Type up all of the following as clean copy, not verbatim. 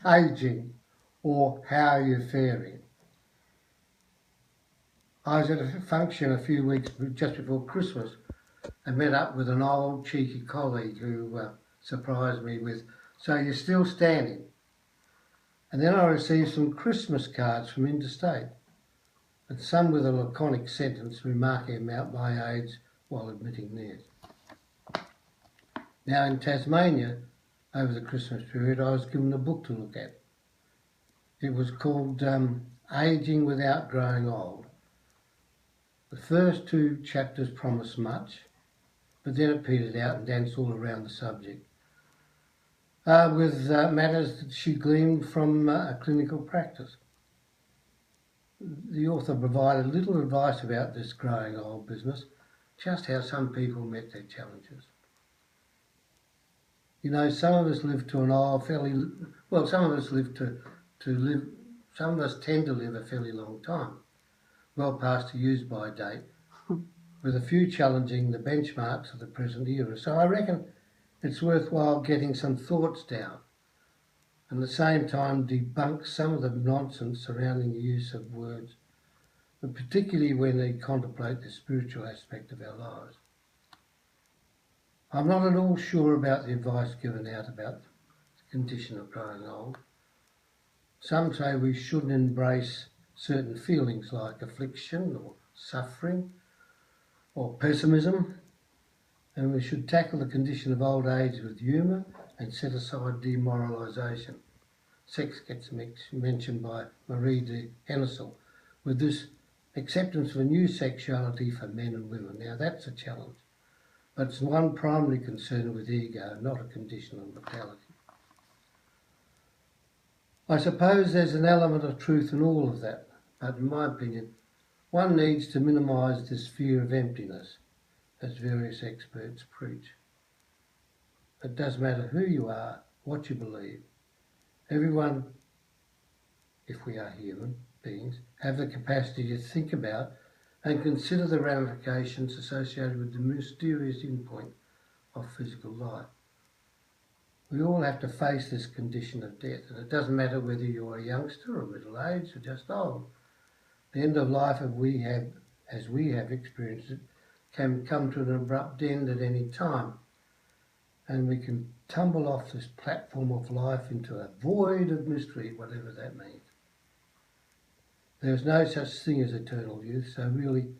aging, or how you're faring. I was at a function a few weeks just before Christmas and met up with an old cheeky colleague who surprised me with, "So you're still standing?" And then I received some Christmas cards from interstate, and some with a laconic sentence remarking about my age while admitting theirs. Now in Tasmania, over the Christmas period, I was given a book to look at. It was called Aging Without Growing Old. The first 2 chapters promised much, but then it petered out and danced all around the subject, with matters that she gleaned from a clinical practice. The author provided little advice about this growing old business, just how some people met their challenges. You know, some of us live to an old, some of us tend to live a fairly long time, well past the use-by date, with a few challenging the benchmarks of the present era. So I reckon it's worthwhile getting some thoughts down and at the same time debunk some of the nonsense surrounding the use of words, but particularly when they contemplate the spiritual aspect of our lives. I'm not at all sure about the advice given out about the condition of growing old. Some say we shouldn't embrace certain feelings like affliction or suffering or pessimism, and we should tackle the condition of old age with humour and set aside demoralisation. Sex gets mentioned by Marie de Hennersel, with this acceptance of a new sexuality for men and women. Now that's a challenge, but it's one primarily concerned with ego, not a condition of mortality. I suppose there's an element of truth in all of that, but in my opinion, one needs to minimise this fear of emptiness, as various experts preach. It doesn't matter who you are, what you believe. Everyone, if we are human beings, have the capacity to think about and consider the ramifications associated with the mysterious endpoint of physical life. We all have to face this condition of death, and it doesn't matter whether you're a youngster or middle-aged or just old. The end of life, as we have experienced it, can come to an abrupt end at any time, and we can tumble off this platform of life into a void of mystery, whatever that means. There is no such thing as eternal youth, so really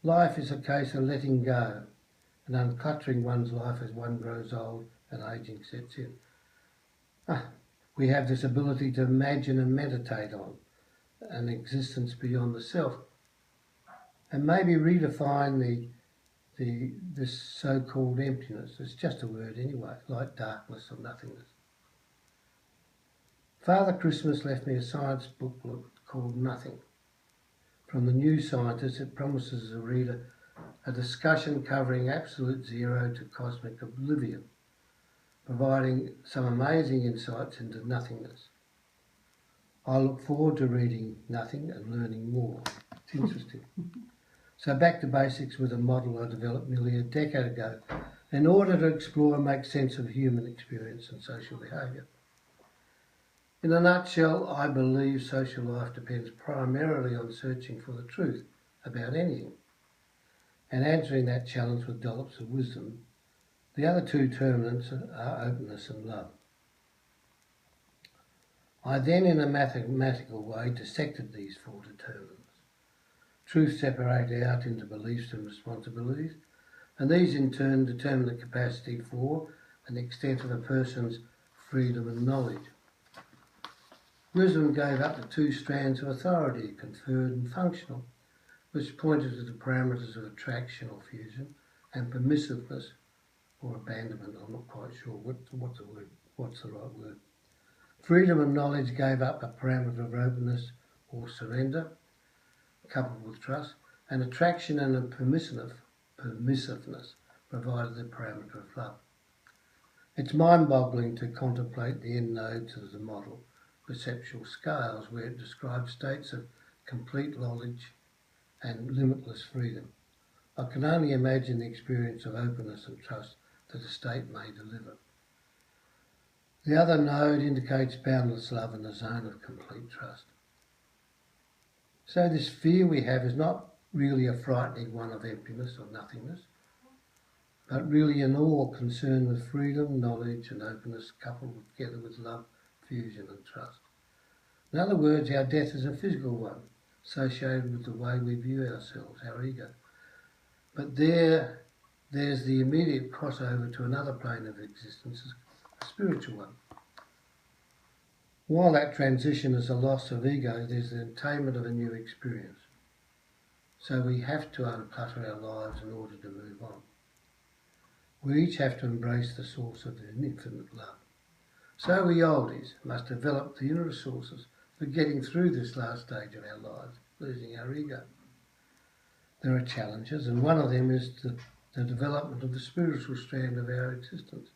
life is a case of letting go and uncluttering one's life as one grows old and ageing sets in. We have this ability to imagine and meditate on an existence beyond the self, and maybe redefine this so-called emptiness. It's just a word anyway, like darkness or nothingness. Father Christmas left me a science booklet called Nothing. From the New Scientist, it promises the reader a discussion covering absolute zero to cosmic oblivion, providing some amazing insights into nothingness. I look forward to reading Nothing and learning more. It's interesting. So back to basics with a model I developed nearly a decade ago in order to explore and make sense of human experience and social behaviour. In a nutshell, I believe social life depends primarily on searching for the truth about anything and answering that challenge with dollops of wisdom. The other 2 determinants are openness and love. I then, in a mathematical way, dissected these 4 determinants. Truth separated out into beliefs and responsibilities, and these in turn determine the capacity for and the extent of a person's freedom and knowledge. Wisdom gave up the 2 strands of authority, conferred and functional, which pointed to the parameters of attraction or fusion, and permissiveness or abandonment. I'm not quite sure what's the right word. Freedom and knowledge gave up a parameter of openness or surrender, coupled with trust, and attraction and a permissiveness provided the parameter of love. It's mind-boggling to contemplate the end nodes of the model, perceptual scales, where it describes states of complete knowledge and limitless freedom. I can only imagine the experience of openness and trust that a state may deliver. The other node indicates boundless love and a zone of complete trust. So this fear we have is not really a frightening one of emptiness or nothingness, but really an awe concerned with freedom, knowledge and openness coupled together with love, fusion and trust. In other words, our death is a physical one, associated with the way we view ourselves, our ego. But there's the immediate crossover to another plane of existence, a spiritual one. While that transition is a loss of ego, there's the attainment of a new experience. So we have to unclutter our lives in order to move on. We each have to embrace the source of the infinite love. So we oldies must develop the inner resources for getting through this last stage of our lives, losing our ego. There are challenges, and one of them is the development of the spiritual strand of our existence,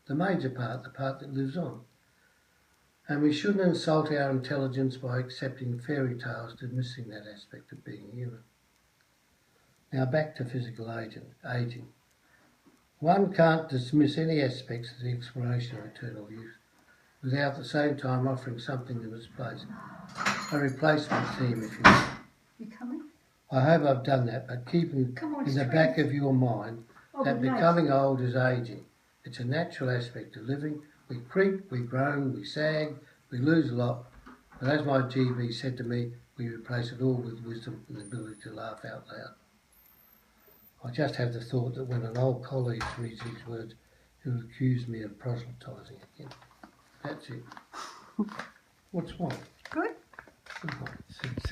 the major part, the part that lives on. And we shouldn't insult our intelligence by accepting fairy tales dismissing that aspect of being human. Now back to physical aging. One can't dismiss any aspects of the exploration of eternal youth without at the same time offering something in its place. A replacement theme, if you will. You coming? I hope I've done that, but keep in the back of your mind that becoming old is aging. It's a natural aspect of living. We creak, we groan, we sag, we lose a lot, but as my GB said to me, we replace it all with wisdom and the ability to laugh out loud. I just have the thought that when an old colleague reads these words, he'll accuse me of proselytising again. That's it. What's wrong? Good. Good one.